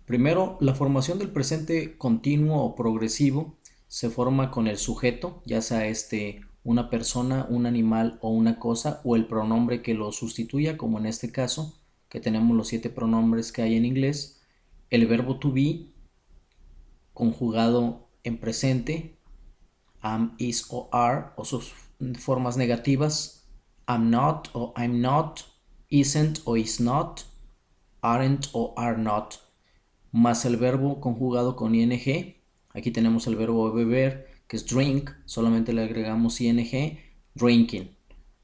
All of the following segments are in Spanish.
Primero, la formación del presente continuo o progresivo se forma con el sujeto, ya sea una persona, un animal o una cosa, o el pronombre que lo sustituya, como en este caso, que tenemos los 7 pronombres que hay en inglés, el verbo to be conjugado en presente, am, is o are, o sus formas negativas, am not o I'm not, isn't o is not, aren't o are not, más el verbo conjugado con ing. Aquí tenemos el verbo beber, que es drink, solamente le agregamos ing, drinking,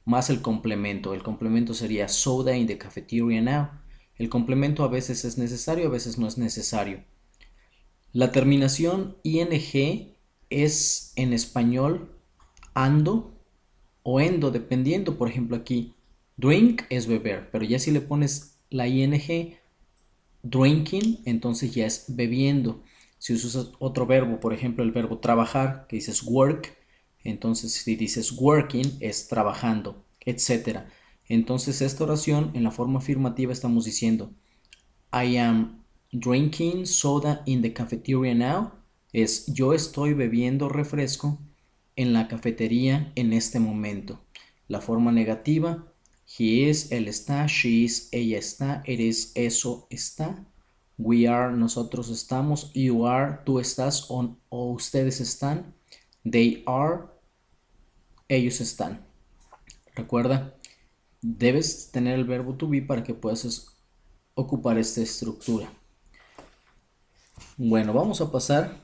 más el complemento. El complemento sería soda in the cafeteria now. El complemento a veces es necesario, a veces no es necesario. La terminación ing es en español ando o endo, dependiendo. Por ejemplo, aquí drink es beber, pero ya si le pones la ing drinking, entonces ya es bebiendo. Si usas otro verbo, por ejemplo el verbo trabajar, que dices work, entonces si dices working es trabajando, etcétera. Entonces esta oración en la forma afirmativa estamos diciendo I am drinking soda in the cafeteria now. Es yo estoy bebiendo refresco en la cafetería en este momento. La forma negativa, he is, él está, she is, ella está, it is, eso está, we are, nosotros estamos, you are, tú estás o ustedes están, they are, ellos están. Recuerda, debes tener el verbo to be para que puedas ocupar esta estructura. Bueno, vamos a pasar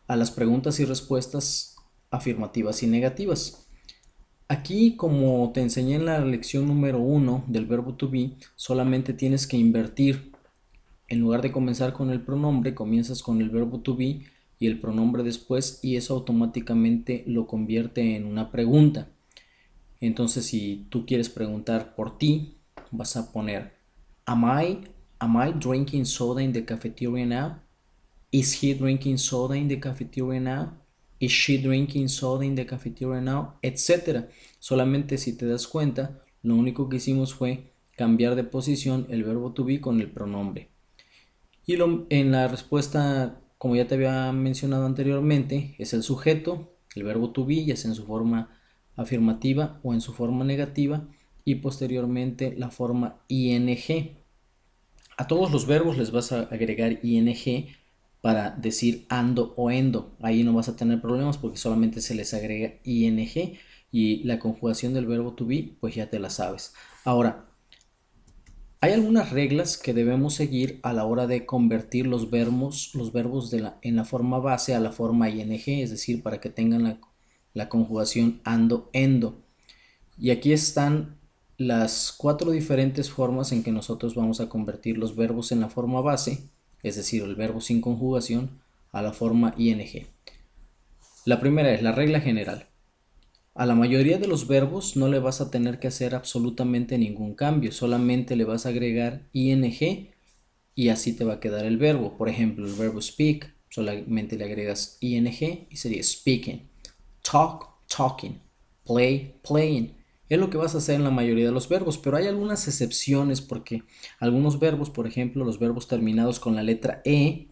a las preguntas y respuestas afirmativas y negativas. Aquí, como te enseñé en la lección número 1 del verbo to be, solamente tienes que invertir. En lugar de comenzar con el pronombre, comienzas con el verbo to be y el pronombre después, y eso automáticamente lo convierte en una pregunta. Entonces, si tú quieres preguntar por ti, vas a poner Am I drinking soda in the cafeteria now? Is he drinking soda in the cafeteria now? Is she drinking soda in the cafeteria now? Etcétera. Solamente si te das cuenta, lo único que hicimos fue cambiar de posición el verbo to be con el pronombre. Y en la respuesta, como ya te había mencionado anteriormente, es el sujeto, el verbo to be, ya sea en su forma afirmativa o en su forma negativa, y posteriormente la forma ing. A todos los verbos les vas a agregar ing para decir ando o endo. Ahí no vas a tener problemas porque solamente se les agrega ing, y la conjugación del verbo to be pues ya te la sabes. Ahora, hay algunas reglas que debemos seguir a la hora de convertir los verbos en la forma base a la forma ing, es decir, para que tengan la conjugación ando, endo. Y aquí están las 4 diferentes formas en que nosotros vamos a convertir los verbos en la forma base, es decir, el verbo sin conjugación, a la forma ing. La primera es la regla general. A la mayoría de los verbos no le vas a tener que hacer absolutamente ningún cambio, solamente le vas a agregar ing y así te va a quedar el verbo. Por ejemplo, el verbo speak, solamente le agregas ing y sería speaking. Talk, talking. Play, playing. Es lo que vas a hacer en la mayoría de los verbos, pero hay algunas excepciones porque algunos verbos, por ejemplo, los verbos terminados con la letra e,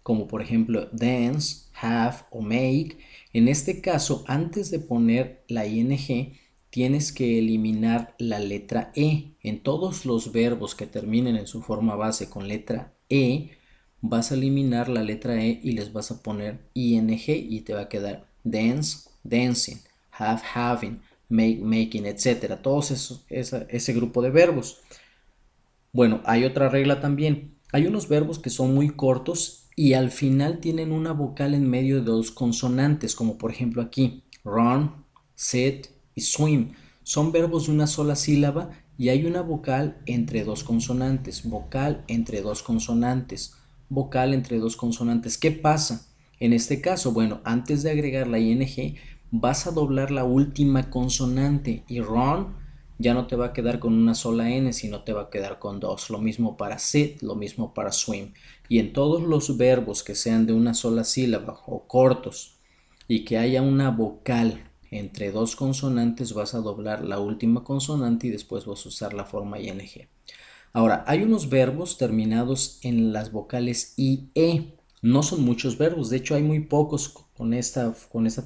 como por ejemplo dance, have o make, en este caso antes de poner la ing tienes que eliminar la letra e. En todos los verbos que terminen en su forma base con letra e, vas a eliminar la letra e y les vas a poner ing y te va a quedar dance, dancing, have, having, make, making, etcétera. Todos ese grupo de verbos. Bueno, hay otra regla también. Hay unos verbos que son muy cortos y al final tienen una vocal en medio de dos consonantes, como por ejemplo aquí, run, sit y swim. Son verbos de una sola sílaba y hay una vocal entre dos consonantes, vocal entre dos consonantes, vocal entre dos consonantes. ¿Qué pasa? En este caso, bueno, antes de agregar la ing, vas a doblar la última consonante y run ya no te va a quedar con una sola N, sino te va a quedar con dos. Lo mismo para sit, lo mismo para swim. Y en todos los verbos que sean de una sola sílaba o cortos y que haya una vocal entre dos consonantes, vas a doblar la última consonante y después vas a usar la forma ing. Ahora, hay unos verbos terminados en las vocales IE. No son muchos verbos, de hecho hay muy pocos con esta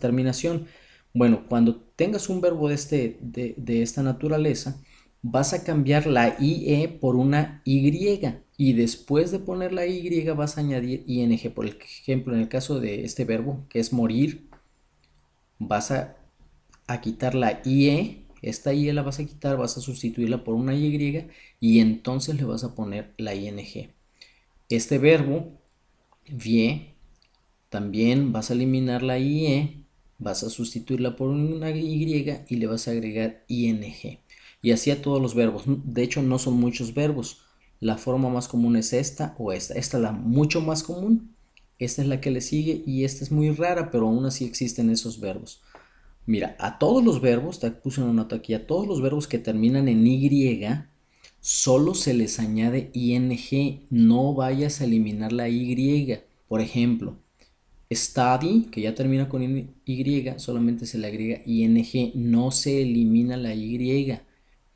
terminación. Bueno, cuando tengas un verbo de esta naturaleza, vas a cambiar la IE por una Y y después de poner la Y vas a añadir ING. Por ejemplo, en el caso de este verbo que es morir, vas a quitar la IE, esta IE la vas a quitar, vas a sustituirla por una Y y entonces le vas a poner la ING. Este verbo, vie, también vas a eliminar la IE, vas a sustituirla por una Y y le vas a agregar ING. Y así a todos los verbos. De hecho, no son muchos verbos. La forma más común es esta o esta. Esta es la mucho más común. Esta es la que le sigue y esta es muy rara, pero aún así existen esos verbos. Mira, a todos los verbos, te puse una nota aquí, a todos los verbos que terminan en Y, solo se les añade ING, no vayas a eliminar la Y. Por ejemplo, study, que ya termina con Y, solamente se le agrega ING, no se elimina la Y.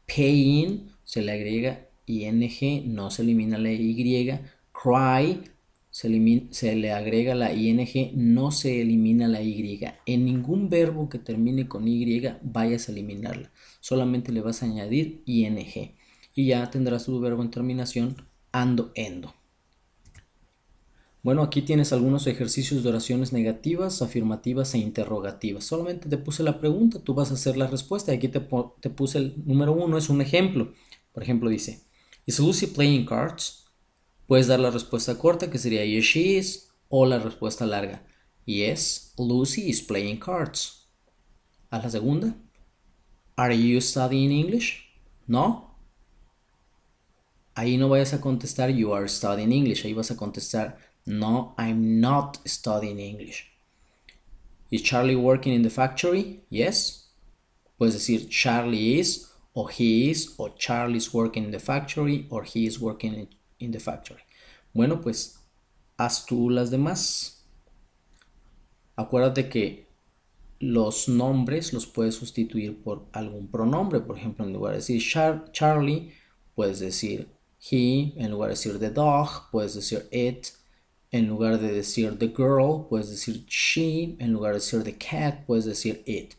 Paying, se le agrega ING, no se elimina la Y. Cry, se le agrega la ING, no se elimina la Y. En ningún verbo que termine con Y vayas a eliminarla, solamente le vas a añadir ING y ya tendrás tu verbo en terminación ando, endo. Bueno, aquí tienes algunos ejercicios de oraciones negativas, afirmativas e interrogativas. Solamente te puse la pregunta, tú vas a hacer la respuesta. Aquí te puse el número 1, es un ejemplo. Por ejemplo, dice, ¿Is Lucy playing cards? Puedes dar la respuesta corta, que sería Yes, she is, o la respuesta larga, Yes, Lucy is playing cards. A la segunda, ¿Are you studying English? No. Ahí no vayas a contestar You are studying English. Ahí vas a contestar No, I'm not studying English. Is Charlie working in the factory? Yes. Puedes decir Charlie is, o he is, o Charlie is working in the factory, or he is working in the factory. Bueno, pues haz tú las demás. Acuérdate que los nombres los puedes sustituir por algún pronombre. Por ejemplo, en lugar de decir Charlie, puedes decir he. En lugar de decir the dog, puedes decir it. En lugar de decir the girl, puedes decir she. En lugar de decir the cat, puedes decir it.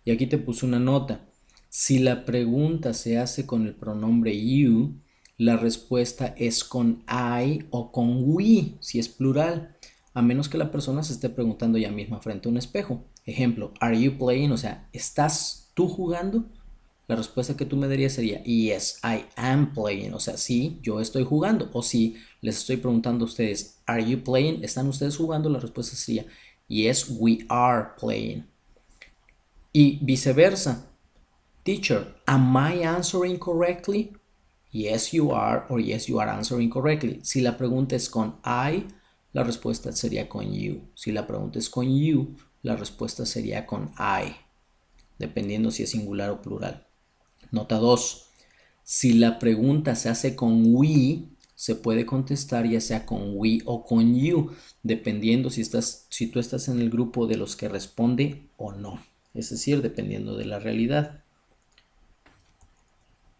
Y aquí te puse una nota. Si la pregunta se hace con el pronombre you, la respuesta es con I o con we, si es plural, a menos que la persona se esté preguntando ella misma frente a un espejo. Ejemplo, are you playing? O sea, ¿estás tú jugando? La respuesta que tú me darías sería yes, I am playing. O sea, sí, yo estoy jugando. O si les estoy preguntando a ustedes, are you playing? ¿Están ustedes jugando? La respuesta sería yes, we are playing. Y viceversa. Teacher, am I answering correctly? Yes, you are, or yes, you are answering correctly. Si la pregunta es con I, la respuesta sería con you. Si la pregunta es con you, la respuesta sería con I, dependiendo si es singular o plural. Nota 2. Si la pregunta se hace con we, se puede contestar ya sea con we o con you, dependiendo si tú estás en el grupo de los que responde o no. Es decir, dependiendo de la realidad.